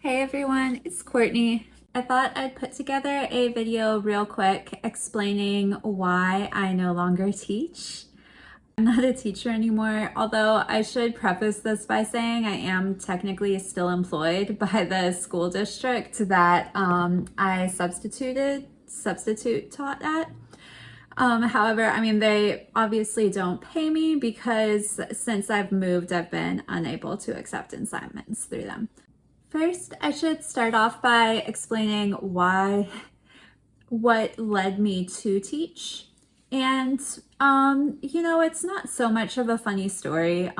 Hey everyone, it's Courtney. I thought I'd put together a video real quick explaining why I no longer teach. I'm not a teacher anymore, although I should preface this by saying I am technically still employed by the school district that I substitute taught at. However, I mean, they obviously don't pay me because since I've moved, I've been unable to accept assignments through them. First, I should start off by explaining what led me to teach. And, it's not so much of a funny story.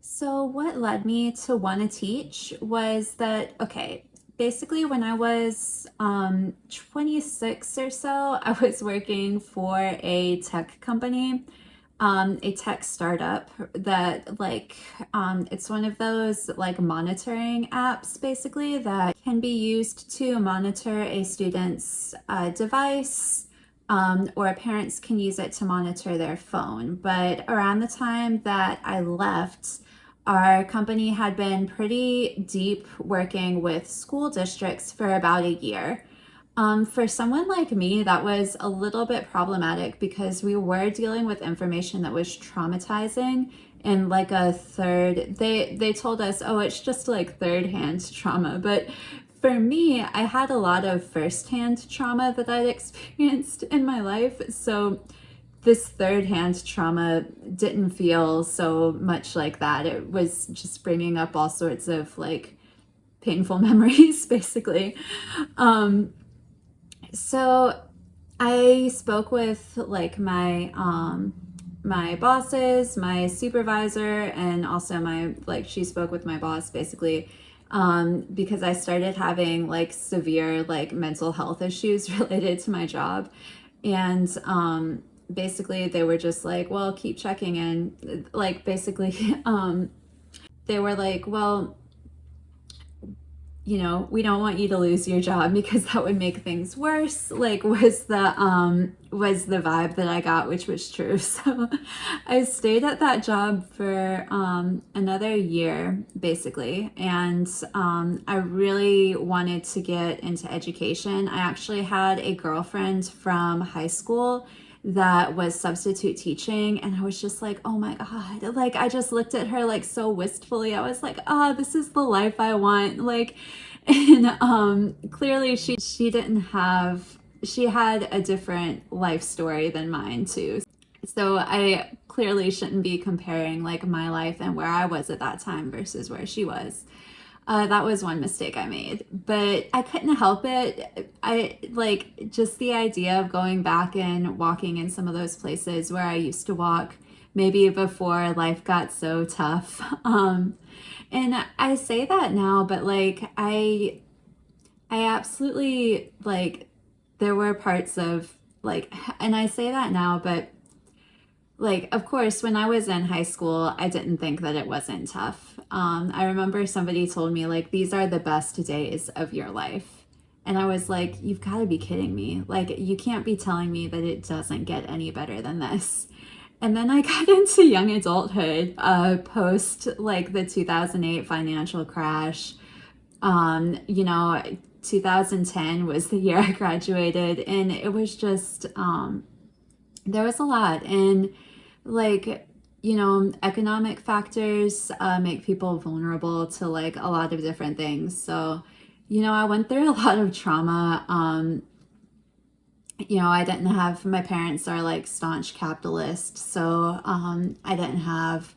So what led me to want to teach was that, okay, basically when I was 26 or so, I was working for a tech company, a tech startup that it's one of those like monitoring apps basically that can be used to monitor a student's device, or parents can use it to monitor their phone. But around the time that I left, our company had been pretty deep working with school districts for about a year. For someone like me, that was a little bit problematic because we were dealing with information that was traumatizing and like they told us, oh, it's just like third-hand trauma. But for me, I had a lot of first-hand trauma that I'd experienced in my life. So this third-hand trauma didn't feel so much like that. It was just bringing up all sorts of like painful memories, basically. So I spoke with like my bosses, my supervisor, and also she spoke with my boss basically, because I started having like severe like mental health issues related to my job. And basically they were just like, well, keep checking in. Like basically they were like, well, we don't want you to lose your job because that would make things worse, like was the vibe that I got, which was true. So I stayed at that job for another year basically, and I really wanted to get into education. I actually had a girlfriend from high school that was substitute teaching, and I was just like, oh my god, like I just looked at her like so wistfully. I was like, this is the life I want. Like, and clearly she didn't have, she had a different life story than mine too. So I clearly shouldn't be comparing like my life and where I was at that time versus where she was. That was one mistake I made, but I couldn't help it. I like just the idea of going back and walking in some of those places where I used to walk, maybe before life got so tough. And I say that now, but like I absolutely like there were parts of like, and I say that now, but like, of course, when I was in high school, I didn't think that it wasn't tough. I remember somebody told me, like, these are the best days of your life. And I was like, you've got to be kidding me. Like, you can't be telling me that it doesn't get any better than this. And then I got into young adulthood, post like the 2008 financial crash. 2010 was the year I graduated, and it was just, there was a lot. And like, economic factors make people vulnerable to like a lot of different things. So, I went through a lot of trauma. I didn't have, my parents are like staunch capitalists. So I didn't have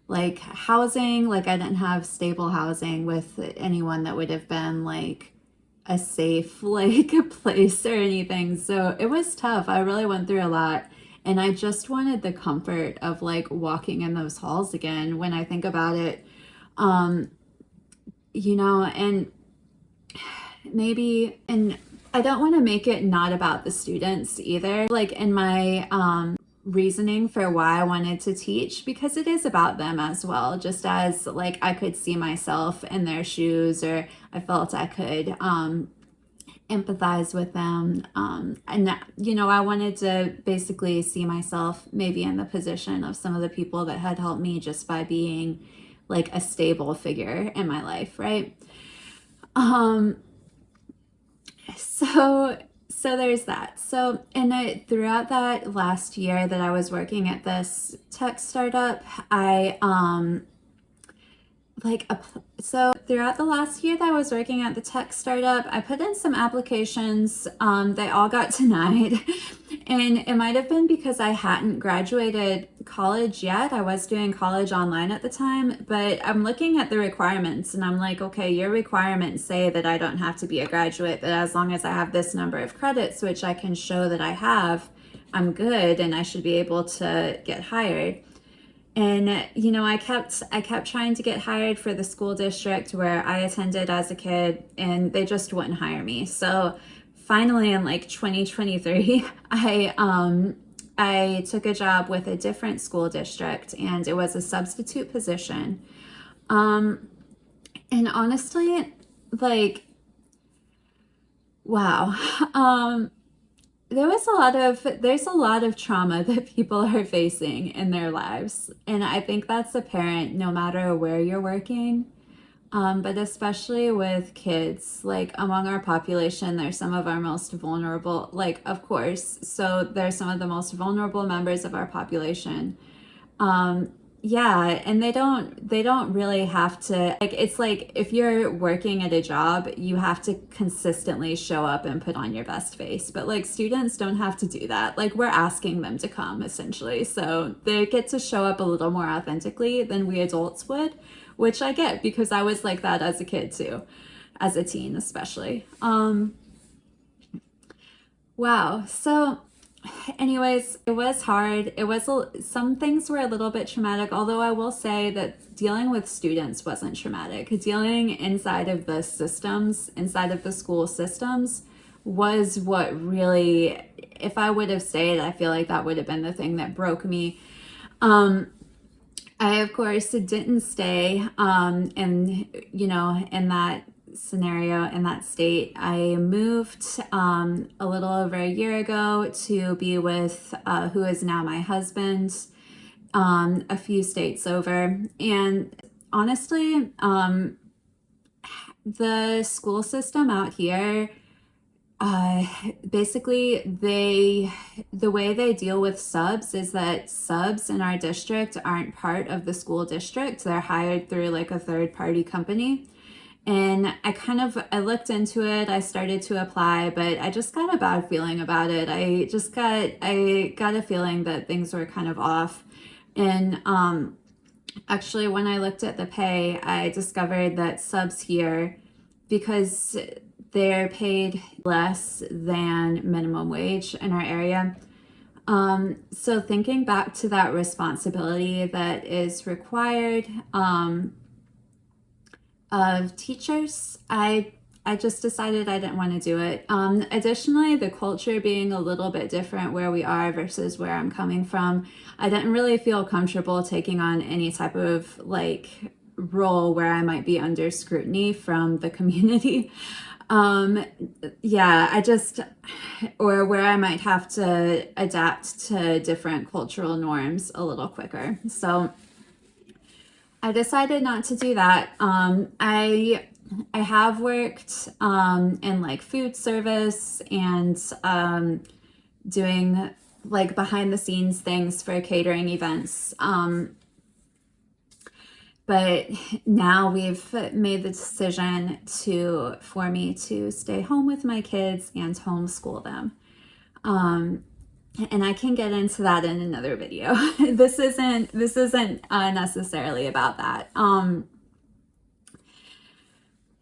like housing, like I didn't have stable housing with anyone that would have been like a safe like place or anything. So it was tough. I really went through a lot. And I just wanted the comfort of like walking in those halls again when I think about it. And maybe, and I don't want to make it not about the students either. Like in my reasoning for why I wanted to teach, because it is about them as well, just as like I could see myself in their shoes, or I felt I could empathize with them. I wanted to basically see myself maybe in the position of some of the people that had helped me just by being like a stable figure in my life, right? Um, so there's that. So, and throughout that last year that I was working at this tech startup, so throughout the last year that I was working at the tech startup, I put in some applications. They all got denied. And it might have been because I hadn't graduated college yet. I was doing college online at the time, but I'm looking at the requirements and I'm like, okay, your requirements say that I don't have to be a graduate, that as long as I have this number of credits, which I can show that I have, I'm good and I should be able to get hired. And you know, I kept trying to get hired for the school district where I attended as a kid, and they just wouldn't hire me. So finally in like 2023, I took a job with a different school district, and it was a substitute position. And honestly, like, wow. There's a lot of trauma that people are facing in their lives. And I think that's apparent no matter where you're working. But especially with kids, like among our population, they're some of our most vulnerable, like, of course. So they're some of the most vulnerable members of our population. Yeah, and they don't really have to, like, it's like if you're working at a job, you have to consistently show up and put on your best face. But like students don't have to do that. Like we're asking them to come essentially. So they get to show up a little more authentically than we adults would, which I get because I was like that as a kid too, as a teen especially. Wow. So anyways, it was hard. Some things were a little bit traumatic, although I will say that dealing with students wasn't traumatic. Dealing inside of the systems, inside of the school systems, was what really, if I would have stayed, I feel like that would have been the thing that broke me. I, of course, didn't stay, and you know, in that scenario, in that state. I moved a little over a year ago to be with who is now my husband, a few states over. And honestly, the school system out here, basically the way they deal with subs is that subs in our district aren't part of the school district. They're hired through like a third party company. And I looked into it, I started to apply, but I just got a bad feeling about it. I got a feeling that things were kind of off. And actually, when I looked at the pay, I discovered that subs here, because they're paid less than minimum wage in our area. So thinking back to that responsibility that is required, of teachers, I just decided I didn't want to do it. Additionally, the culture being a little bit different where we are versus where I'm coming from, I didn't really feel comfortable taking on any type of like role where I might be under scrutiny from the community. Yeah, or where I might have to adapt to different cultural norms a little quicker. So I decided not to do that. I have worked in like food service and doing like behind the scenes things for catering events. But now we've made the decision for me to stay home with my kids and homeschool them. And I can get into that in another video. This isn't necessarily about that.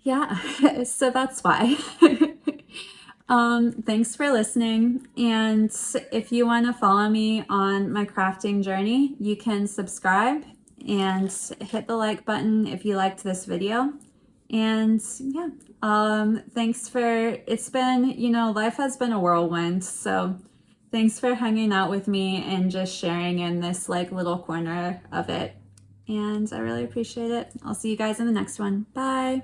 Yeah, so that's why. Thanks for listening. And if you want to follow me on my crafting journey, you can subscribe and hit the like button if you liked this video. And yeah, it's been, you know, life has been a whirlwind. So thanks for hanging out with me and just sharing in this like little corner of it. And I really appreciate it. I'll see you guys in the next one. Bye.